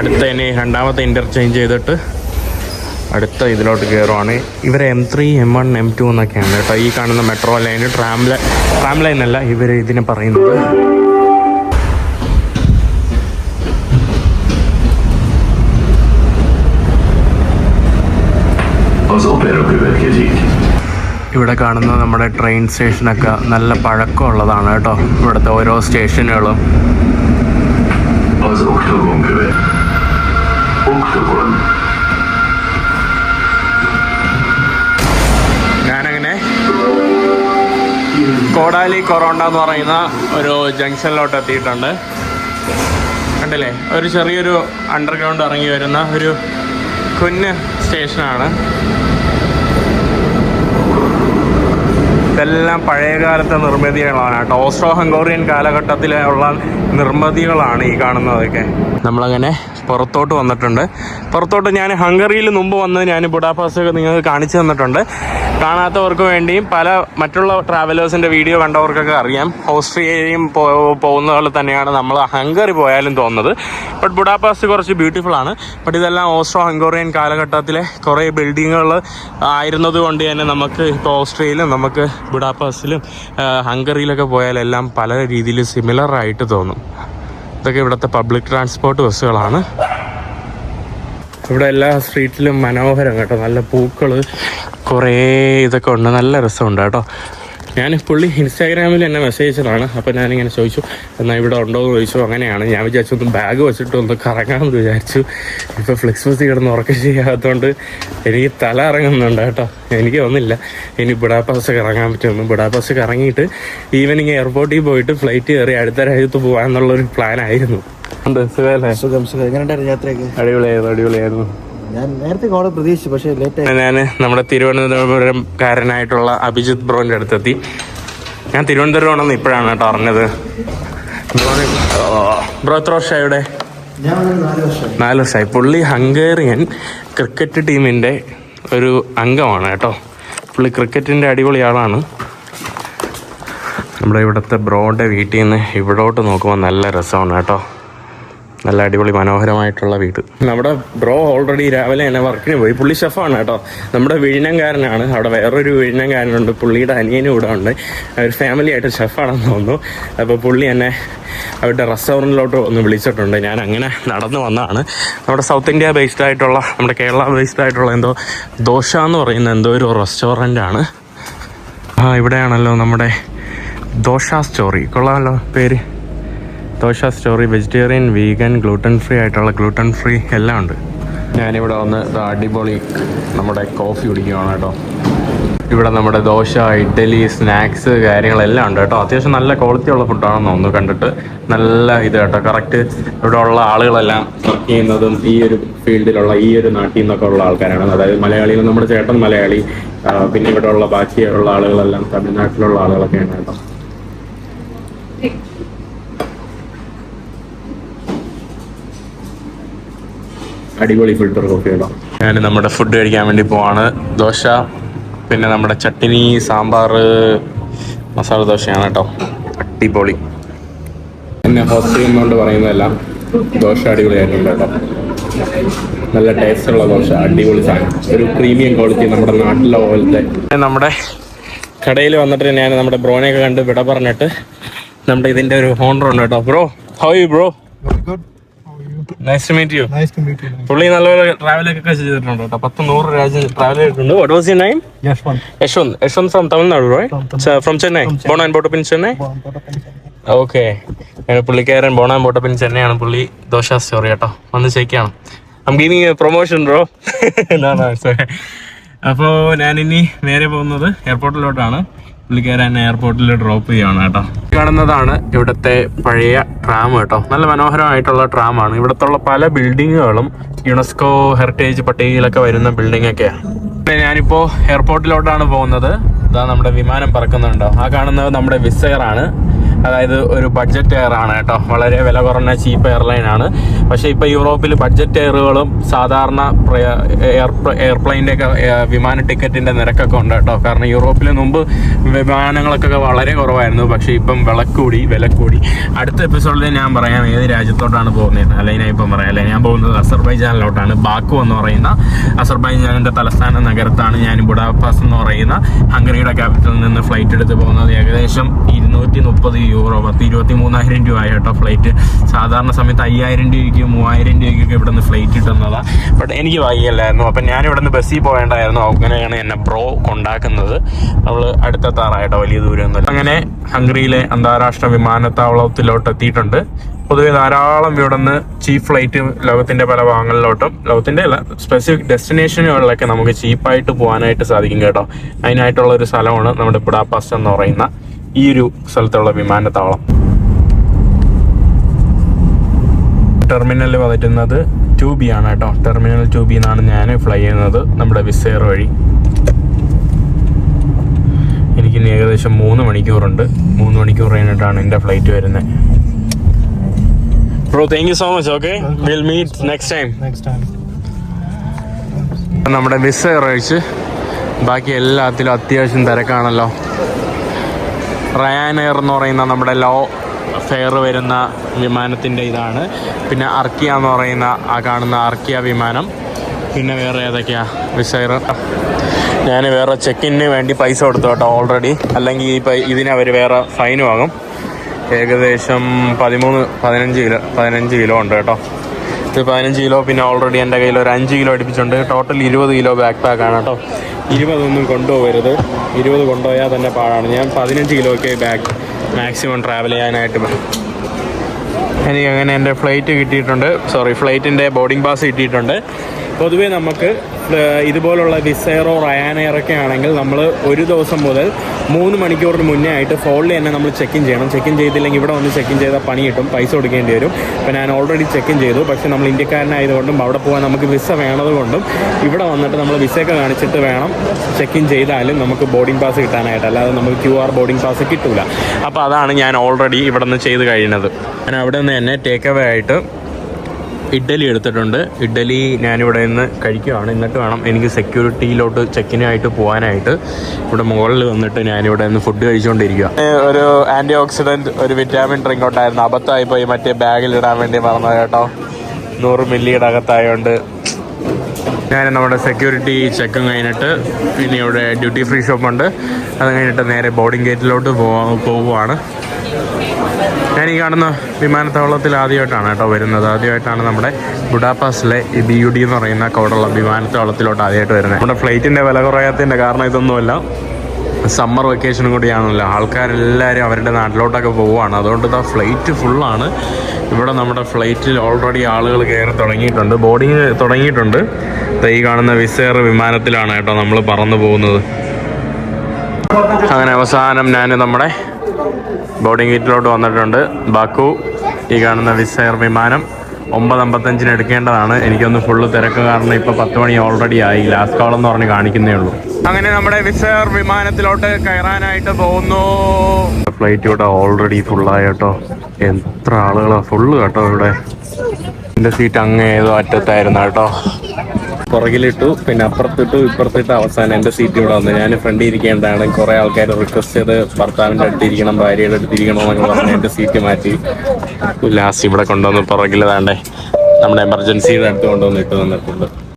അടുത്ത ഇനി രണ്ടാമത്തെ ഇൻ്റർചേഞ്ച് ചെയ്തിട്ട് അടുത്ത ഇതിലോട്ട് കയറുവാണ്. ഇവർ M3, M1, M2 എന്നൊക്കെയാണ് കേട്ടോ. ഈ കാണുന്ന മെട്രോ ലൈന് ട്രാം ലൈൻ അല്ല ഇവർ ഇതിനെ പറയുന്നത്. ഇവിടെ കാണുന്ന നമ്മുടെ ട്രെയിൻ സ്റ്റേഷനൊക്കെ നല്ല പഴക്കമുള്ളതാണ് കേട്ടോ. ഇവിടുത്തെ ഓരോ സ്റ്റേഷനുകളും. ഞാനങ്ങനെ കോടാലി കൊറോണ്ട എന്ന് പറയുന്ന ഒരു ജംഗ്ഷനിലോട്ട് എത്തിയിട്ടുണ്ട്. കണ്ടില്ലേ, ഒരു ചെറിയൊരു അണ്ടർഗ്രൗണ്ട് ഇറങ്ങി വരുന്ന ഒരു കുഞ്ഞ് സ്റ്റേഷനാണ്. ഇതെല്ലാം പഴയകാലത്തെ നിർമ്മിതികളാണ് കേട്ടോ. ഓസ്ട്രോ ഹംഗേറിയൻ കാലഘട്ടത്തിലുള്ള നിർമ്മിതികളാണ് ഈ കാണുന്നതൊക്കെ. നമ്മളങ്ങനെ പുറത്തോട്ട് വന്നിട്ടുണ്ട്. പുറത്തോട്ട് ഞാൻ ഹംഗറിയിൽ മുമ്പ് വന്ന് ഞാൻ ബുഡാപെസ്റ്റ് നിങ്ങൾക്ക് കാണിച്ചു തന്നിട്ടുണ്ട്. കാണാത്തവർക്ക് വേണ്ടിയും മറ്റുള്ള ട്രാവലേഴ്സിൻ്റെ വീഡിയോ കണ്ടവർക്കൊക്കെ അറിയാം. ഓസ്ട്രിയയും പോകുന്ന പോലെ തന്നെയാണ് നമ്മൾ ഹംഗറി പോയാലും തോന്നുന്നത്. ബട്ട് ബുഡാപെസ്റ്റ് കുറച്ച് ബ്യൂട്ടിഫുൾ ആണ്. ബട്ട് ഇതെല്ലാം ഓസ്ട്രോ ഹംഗേറിയൻ കാലഘട്ടത്തിലെ കുറേ ബിൽഡിങ്ങുകൾ ആയിരുന്നത് കൊണ്ട് തന്നെ നമുക്ക് ഇപ്പോൾ ഓസ്ട്രിയയിലും നമുക്ക് ബുഡാപെസ്റ്റിലും ഹംഗറിയിലൊക്കെ പോയാലെല്ലാം പല രീതിയിൽ സിമിലർ ആയിട്ട് തോന്നും. ഇതൊക്കെ ഇവിടുത്തെ പബ്ലിക് ട്രാൻസ്പോർട്ട് ബസ്സുകളാണ്. ഇവിടെ എല്ലാ സ്ട്രീറ്റിലും മനോഹരം കേട്ടോ. നല്ല പൂക്കൾ കുറേ ഇതൊക്കെ ഉണ്ട്. നല്ല രസമുണ്ട് കേട്ടോ. ഞാൻ പുള്ളി ഇൻസ്റ്റാഗ്രാമിൽ എന്നെ മെസ്സേജ് അയച്ചതാണ്. അപ്പോൾ ഞാനിങ്ങനെ ചോദിച്ചു എന്നാൽ ഇവിടെ ഉണ്ടോ എന്ന് ചോദിച്ചു. അങ്ങനെയാണ്. ഞാൻ വിചാരിച്ചു ഒന്ന് ബാഗ് വെച്ചിട്ട് ഒന്ന് കറങ്ങാമെന്ന് വിചാരിച്ചു. ഇപ്പോൾ ഫ്ലെക്സ് ബസ് കിടന്ന് ഉറക്കം ചെയ്യാത്തതുകൊണ്ട് എനിക്ക് തല ഇറങ്ങുന്നുണ്ട് കേട്ടോ. എനിക്ക് ഒന്നില്ല ഇനി ബുഡാപെസ്റ്റ് ഇറങ്ങാൻ പറ്റുമെന്ന്. ബുഡാപെസ്റ്റ് ഇറങ്ങിയിട്ട് ഈവനിങ് എയർപോർട്ടിൽ പോയിട്ട് ഫ്ലൈറ്റ് കയറി അടുത്ത രാജ്യത്ത് പോകാമെന്നുള്ളൊരു പ്ലാനായിരുന്നു. അടിപൊളിയായിരുന്നു. ഞാൻ നേരത്തെ കോള് പ്രതീക്ഷിച്ചു, പക്ഷേ ലേറ്റ്. ഞാൻ നമ്മുടെ തിരുവനന്തപുരംകാരനായിട്ടുള്ള അഭിജിത്ത് ബ്രോൻ്റെ അടുത്തെത്തി. ഞാൻ തിരുവനന്തപുരമാണെന്ന് ഇപ്പോഴാണ് കേട്ടോ അറിഞ്ഞത്. ബ്രോ എത്ര വർഷമായിവിടെ? 4 വർഷമായി. പുള്ളി ഹംഗേറിയൻ ക്രിക്കറ്റ് ടീമിൻ്റെ ഒരു അംഗമാണ് കേട്ടോ. പുള്ളി ക്രിക്കറ്റിൻ്റെ അടിപൊളി ആളാണ്. നമ്മുടെ ഇവിടുത്തെ ബ്രോയുടെ വീട്ടിൽ നിന്ന് ഇവിടോട്ട് നോക്കുമ്പോൾ നല്ല രസമാണ് കേട്ടോ. നല്ല അടിപൊളി മനോഹരമായിട്ടുള്ള വീട്. നമ്മുടെ ബ്രോ ഓൾറെഡി രാവിലെ തന്നെ വർക്കിന് പോയി. പുള്ളി ഷെഫാണ് കേട്ടോ. നമ്മുടെ വിഴിഞ്ഞംകാരനാണ്. അവിടെ വേറൊരു വിഴിഞ്ഞംകാരനുണ്ട്. പുള്ളിയുടെ അനിയനും ഇവിടെ ഉണ്ട്. ഒരു ഫാമിലി ആയിട്ട് ഷെഫാണെന്ന് തോന്നുന്നു. അപ്പോൾ പുള്ളി എന്നെ അവരുടെ റെസ്റ്റോറൻറ്റിലോട്ട് ഒന്ന് വിളിച്ചിട്ടുണ്ട്. ഞാൻ അങ്ങനെ നടന്നു വന്നതാണ്. നമ്മുടെ സൗത്ത് ഇന്ത്യ ബേസ്ഡ് ആയിട്ടുള്ള, നമ്മുടെ കേരള ബേസ്ഡ് ആയിട്ടുള്ള എന്തോ ദോശ എന്ന് പറയുന്ന എന്തോ ഒരു റെസ്റ്റോറൻ്റാണ്. ഇവിടെയാണല്ലോ നമ്മുടെ ദോശ സ്റ്റോറി. കൊള്ളാമല്ലോ പേര്. Dosa story. Vegetarian, vegan, gluten free ആയിട്ടുള്ള, ഗ്ലൂട്ടൻ ഫ്രീ എല്ലാം ഉണ്ട്. ഞാനിവിടെ വന്ന് അടിപൊളി നമ്മുടെ കോഫി കുടിക്കുകയാണ് കേട്ടോ. ഇവിടെ നമ്മുടെ ദോശ, ഇഡ്ഡലി, സ്നാക്സ് കാര്യങ്ങളെല്ലാം ഉണ്ട് കേട്ടോ. അത്യാവശ്യം നല്ല ക്വാളിറ്റി ഉള്ള ഫുഡാണെന്ന് തോന്നുന്നു കണ്ടിട്ട്. നല്ല ഇത് കേട്ടോ. കറക്റ്റ് ഇവിടെ ഉള്ള ആളുകളെല്ലാം വർക്ക് ചെയ്യുന്നതും ഈ ഒരു ഫീൽഡിലുള്ള, ഈ ഒരു നാട്ടിൽ നിന്നൊക്കെ ഉള്ള ആൾക്കാരാണ്. അതായത് മലയാളികൾ, നമ്മുടെ ചേട്ടൻ മലയാളി, പിന്നെ ഇവിടെ ഉള്ള ബാക്കിയുള്ള ആളുകളെല്ലാം തമിഴ്നാട്ടിലുള്ള ആളുകളൊക്കെയാണ് കേട്ടോ. അടിപൊളി ഫിൽറ്റർ കോഫി കേട്ടോ. ഞാൻ നമ്മുടെ ഫുഡ് കഴിക്കാൻ വേണ്ടി പോവാണ്. ദോശ, പിന്നെ നമ്മുടെ ചട്നി, സാമ്പാർ, മസാല ദോശയാണ് കേട്ടോ. അടിപൊളി. എന്നെ ഹോസ്റ്റ് ചെയ്യുന്നതുകൊണ്ട് പറയുന്നതെല്ലാം ദോശ അടിപൊളിയായിട്ടുണ്ട് കേട്ടോ. നല്ല ടേസ്റ്റുള്ള ദോശ, അടിപൊളി സാധനം. ഒരു പ്രീമിയം ക്വാളിറ്റി, നമ്മുടെ നാട്ടിലെ പോലത്തെ. നമ്മുടെ കടയിൽ വന്നിട്ട് ഞാൻ നമ്മുടെ ബ്രോനെയൊക്കെ കണ്ട് വിട പറഞ്ഞിട്ട് നമ്മുടെ ഇതിൻ്റെ ഒരു ഓണർ ഉണ്ട് കേട്ടോ. Bro, how you bro? Nice to meet you. പുള്ളി നല്ലപോലെ ട്രാവലൊക്കെ ചെയ്തിട്ടുണ്ട് കേട്ടോ. 10-100 രാജ്യം ട്രാവൽ ചെയ്തിട്ടുണ്ട്. What was your name? Yashwant from Tamil Nadu, right? From Chennai. Born and brought up in Chennai? Okay. പുള്ളിക്കാരൻ born and brought up in Chennai ആണ്. പുള്ളി dosa story കേട്ടോ. വന്ന് ചെക്കാണ്. I'm giving you a promotion bro. No, sorry. അപ്പോൾ ഞാനിനി നേരെ പോകുന്നത് എയർപോർട്ടിലോട്ടാണ്. പുള്ളിക്കാരൻ എയർപോർട്ടിൽ ഡ്രോപ്പ് ചെയ്യുകയാണ് കേട്ടോ. കാണുന്നതാണ് ഇവിടുത്തെ പഴയ ട്രാം കേട്ടോ. നല്ല മനോഹരമായിട്ടുള്ള ട്രാമാണ്. ഇവിടുത്തെ പല ബിൽഡിങ്ങുകളും യുനെസ്കോ ഹെറിറ്റേജ് പട്ടികയിലൊക്കെ വരുന്ന ബിൽഡിംഗ് ഒക്കെയാണ്. ഞാനിപ്പോൾ എയർപോർട്ടിലോട്ടാണ് പോകുന്നത്. ഇതാ നമ്മുടെ വിമാനം പറക്കുന്നുണ്ടോ. ആ കാണുന്നത് നമ്മുടെ വിസ് എയർ ആണ്. അതായത് ഒരു ബഡ്ജറ്റ് എയർ ആണ് കേട്ടോ. വളരെ വില കുറഞ്ഞ ചീപ്പ് എയർലൈൻ ആണ്. പക്ഷേ ഇപ്പോൾ യൂറോപ്പിൽ ബഡ്ജറ്റ് എയറുകളും സാധാരണ എയർപ്ലെയിൻ്റെ ഒക്കെ വിമാന ടിക്കറ്റിൻ്റെ നിരക്കൊക്കെ ഉണ്ട് കേട്ടോ. കാരണം യൂറോപ്പിൽ മുമ്പ് വിമാനങ്ങളൊക്കെ വളരെ കുറവായിരുന്നു. പക്ഷേ ഇപ്പം വില കൂടി. അടുത്ത എപ്പിസോഡിൽ ഞാൻ പറയാം ഏത് രാജ്യത്തോട്ടാണ് പോകുന്നത്. അല്ലെങ്കിൽ ഞാൻ ഇപ്പം പറയാം. അല്ലെങ്കിൽ ഞാൻ പോകുന്നത് അസർബൈജാനിലോട്ടാണ്. ബാക്കു എന്ന് പറയുന്ന അസർബൈജാനിൻ്റെ തലസ്ഥാന നഗരത്താണ് ഞാൻ ബുഡാപെസ്റ്റ് എന്ന് പറയുന്ന ഹംഗറിയുടെ ക്യാപിറ്റലിൽ നിന്ന് ഫ്ലൈറ്റ് എടുത്ത് പോകുന്നത്. ഏകദേശം 230 യൂറോ, 23,000 രൂപ കേട്ടോ ഫ്ലൈറ്റ്. സാധാരണ സമയത്ത് 5,000 രൂപയ്ക്ക് 3,000 രൂപയ്ക്കൊക്കെ ഇവിടെ നിന്ന് ഫ്ലൈറ്റ് കിട്ടുന്നതാണ്. ബട്ട് എനിക്ക് വൈകില്ലായിരുന്നു. അപ്പം ഞാൻ ഇവിടെ നിന്ന് ബസ്സിൽ പോകേണ്ടായിരുന്നു. അങ്ങനെയാണ് എന്നെ ബ്രോ കൊണ്ടാക്കുന്നത്. നമ്മൾ അടുത്തെത്താറായിട്ടോ, വലിയ ദൂരമൊന്നുമില്ല. അങ്ങനെ ഹംഗറിയിലെ അന്താരാഷ്ട്ര വിമാനത്താവളത്തിലോട്ട് എത്തിയിട്ടുണ്ട്. പൊതുവെ ധാരാളം ഇവിടെ നിന്ന് ചീപ്പ് ഫ്ലൈറ്റ് ലോകത്തിൻ്റെ പല ഭാഗങ്ങളിലോട്ടും, ലോകത്തിൻ്റെ അല്ല സ്പെസിഫിക് ഡെസ്റ്റിനേഷനുകളിലൊക്കെ നമുക്ക് ചീപ്പായിട്ട് പോകാനായിട്ട് സാധിക്കും കേട്ടോ. അതിനായിട്ടുള്ള ഒരു സ്ഥലമാണ് നമ്മുടെ ബുഡാപെസ്റ്റ് എന്ന് പറയുന്ന ഈ ഒരു സ്ഥലത്തുള്ള വിമാനത്താവളം. ടെർമിനൽ പറ്റുന്നത് 2B ആണ് കേട്ടോ. ടെർമിനൽ 2B എന്നാണ് ഞാൻ ഫ്ലൈ ചെയ്യുന്നത് നമ്മുടെ വിസ് എയർ വഴി. എനിക്ക് ഏകദേശം ഏകദേശം 3 മണിക്കൂറുണ്ട്. 3 മണിക്കൂർ കഴിഞ്ഞിട്ടാണ് എൻ്റെ ഫ്ലൈറ്റ് വരുന്നത്. Bro, thank you so much. Okay, will meet next time. നമ്മുടെ വിസ കഴിച്ച് ബാക്കി എല്ലാത്തിലും അത്യാവശ്യം തിരക്കാണല്ലോ. റയാൻ എയർ എന്ന് പറയുന്ന നമ്മുടെ ലോ ഫെയർ വരുന്ന വിമാനത്തിൻ്റെ ഇതാണ്. പിന്നെ അർക്കിയ എന്ന് പറയുന്ന ആ കാണുന്ന അർക്കിയ വിമാനം. പിന്നെ വേറെ ഏതൊക്കെയാ വിസ എയർ. ഞാൻ വേറെ ചെക്കിന് വേണ്ടി പൈസ കൊടുത്തു കേട്ടോ ഓൾറെഡി. അല്ലെങ്കിൽ ഇതിന് അവർ വേറെ ഫൈൻ വാങ്ങും. ഏകദേശം 15 കിലോ ഉണ്ട് കേട്ടോ. ഇത് 15 കിലോ. പിന്നെ ഓൾറെഡി എൻ്റെ കയ്യിൽ ഒരു 5 കിലോ അടുപ്പിച്ചുണ്ട്. ടോട്ടൽ 20 കിലോ ബാക്ക് പാക്കാണ് കേട്ടോ. 20 കൊണ്ടുപോകരുത്. 20 കൊണ്ടുപോയാൽ തന്നെ പാടാണ്. ഞാൻ 15 കിലോയ്ക്ക് ബാഗ് മാക്സിമം ട്രാവൽ ചെയ്യാനായിട്ട്. എനിക്ക് അങ്ങനെ എൻ്റെ ഫ്ലൈറ്റിൻ്റെ ബോർഡിംഗ് പാസ് കിട്ടിയിട്ടുണ്ട്. പൊതുവേ നമുക്ക് ഇതുപോലുള്ള വിസ എയറോ റയാൻ എയറൊക്കെ ആണെങ്കിൽ നമ്മൾ ഒരു ദിവസം മുതൽ 3 മണിക്കൂറിന് മുന്നേ ആയിട്ട് ഫോണിൽ തന്നെ നമ്മൾ ചെക്ക് ഇൻ ചെയ്യണം. ചെക്ക് ഇൻ ചെയ്തില്ലെങ്കിൽ ഇവിടെ വന്ന് ചെക്ക് ഇൻ ചെയ്താൽ പണി കിട്ടും, പൈസ കൊടുക്കേണ്ടി വരും. അപ്പോൾ ഞാൻ ഓൾറെഡി ചെക്ക് ഇൻ ചെയ്തു. പക്ഷേ നമ്മൾ ഇന്ത്യക്കാരനായതുകൊണ്ടും അവിടെ പോകാൻ നമുക്ക് വിസ വേണതുകൊണ്ടും ഇവിടെ വന്നിട്ട് നമ്മൾ വിസയൊക്കെ കാണിച്ചിട്ട് വേണം ചെക്ക് ഇൻ ചെയ്താലും നമുക്ക് ബോർഡിംഗ് പാസ് കിട്ടാനായിട്ട്. അല്ലാതെ നമുക്ക് QR ബോർഡിംഗ് പാസ് കിട്ടില്ല. അപ്പോൾ അതാണ് ഞാൻ ഓൾറെഡി ഇവിടെ നിന്ന് ചെയ്ത് കഴിയുന്നത്. ഞാൻ അവിടെ നിന്ന് തന്നെ ടേക്ക് അവേ ആയിട്ട് ഇഡ്ഡലി എടുത്തിട്ടുണ്ട്. ഇഡ്ഡലി ഞാനിവിടെ നിന്ന് കഴിക്കുകയാണ്. എന്നിട്ട് വേണം എനിക്ക് സെക്യൂരിറ്റിയിലോട്ട് ചെക്കിനായിട്ട് പോകാനായിട്ട്. ഇവിടെ മുകളിൽ വന്നിട്ട് ഞാനിവിടെ നിന്ന് ഫുഡ് കഴിച്ചുകൊണ്ടിരിക്കുക. ഒരു ആൻറ്റി ഓക്സിഡൻറ്റ് ഒരു വിറ്റാമിൻ ഡ്രിങ്ക് ഉണ്ടായിരുന്നു. അബദ്ധമായി പോയി മറ്റേ ബാഗിലിടാൻ വേണ്ടി മറന്നത് കേട്ടോ. 100 മില്ലിയുടെ അകത്തായതുകൊണ്ട്. ഞാൻ നമ്മുടെ സെക്യൂരിറ്റി ചെക്കും കഴിഞ്ഞിട്ട് പിന്നെ ഇവിടെ ഡ്യൂട്ടി ഫ്രീ ഷോപ്പുണ്ട്. അത് കഴിഞ്ഞിട്ട് നേരെ ബോർഡിംഗ് ഗേറ്റിലോട്ട് പോവുകയാണ്. ഞാൻ ഈ കാണുന്ന വിമാനത്താവളത്തിൽ ആദ്യമായിട്ടാണ് കേട്ടോ വരുന്നത്. ആദ്യമായിട്ടാണ് നമ്മുടെ ബുഡാപെസ്റ്റിലെ ഈ BUD എന്ന് പറയുന്ന കോടുള്ള വിമാനത്താവളത്തിലോട്ട് ആദ്യമായിട്ട് വരുന്നത്. നമ്മുടെ ഫ്ലൈറ്റിൻ്റെ വില കുറയാത്തതിൻ്റെ കാരണം ഇതൊന്നുമല്ല, സമ്മർ വെക്കേഷനും കൂടിയാണല്ലോ. ആൾക്കാരെല്ലാവരും അവരുടെ നാട്ടിലോട്ടൊക്കെ പോവുകയാണ്. അതുകൊണ്ട് ഇതാ ഫ്ലൈറ്റ് ഫുള്ളാണ്. ഇവിടെ നമ്മുടെ ഫ്ലൈറ്റിൽ ഓൾറെഡി ആളുകൾ കയറി തുടങ്ങിയിട്ടുണ്ട്. ബോർഡിങ് തുടങ്ങിയിട്ടുണ്ട്. ഈ കാണുന്ന വിസ എയർ വിമാനത്തിലാണ് കേട്ടോ നമ്മൾ പറന്നു പോകുന്നത്. അങ്ങനെ അവസാനം ഞാൻ നമ്മുടെ ബോർഡിംഗ് ഗേറ്റിലോട്ട് വന്നിട്ടുണ്ട്. ബാക്കു ഈ കാണുന്ന വിസ എയർ വിമാനം 9:55 എടുക്കേണ്ടതാണ്. എനിക്കൊന്ന് ഫുള്ള് തിരക്ക് കാരണം ഇപ്പോൾ 10 മണി ഓൾറെഡി ആയി. ലാസ്റ്റ് കോൾ എന്ന് പറഞ്ഞ് കാണിക്കുന്നേ ഉള്ളൂ. അങ്ങനെ നമ്മുടെ വിസ എയർ വിമാനത്തിലോട്ട് കയറാനായിട്ട് പോകുന്നു. ഫ്ലൈറ്റ് ഇവിടെ ഓൾറെഡി ഫുള്ളായി കേട്ടോ. എത്ര ആളുകളാണ്, ഫുള്ള് കേട്ടോ ഇവിടെ. എൻ്റെ സീറ്റ് അങ്ങ് ഏതോ അറ്റത്തായിരുന്നു കേട്ടോ. പുറകിലിട്ടു, പിന്നെ അപ്പുറത്തിട്ടു, ഇപ്പുറത്തിട്ട് അവസാനം എൻ്റെ സീറ്റ് ഇവിടെ വന്നു. ഞാൻ ഫ്രണ്ടിൽ ഇരിക്കേണ്ടതാണ്. കുറേ ആൾക്കാർ റിക്വസ്റ്റ് ചെയ്ത് ഭർത്താവിൻ്റെ അടുത്തിരിക്കണം, ഭാര്യയുടെ അടുത്തിരിക്കണം എന്നൊക്കെ പറഞ്ഞ് എൻ്റെ സീറ്റ് മാറ്റി ലാസ്റ്റ് ഇവിടെ കൊണ്ടുവന്ന് പുറകിൽ താണ്ടേ നമ്മുടെ എമർജൻസിയുടെ അടുത്ത് കൊണ്ടുവന്ന് ഇട്ട് തന്നിട്ടുണ്ട്.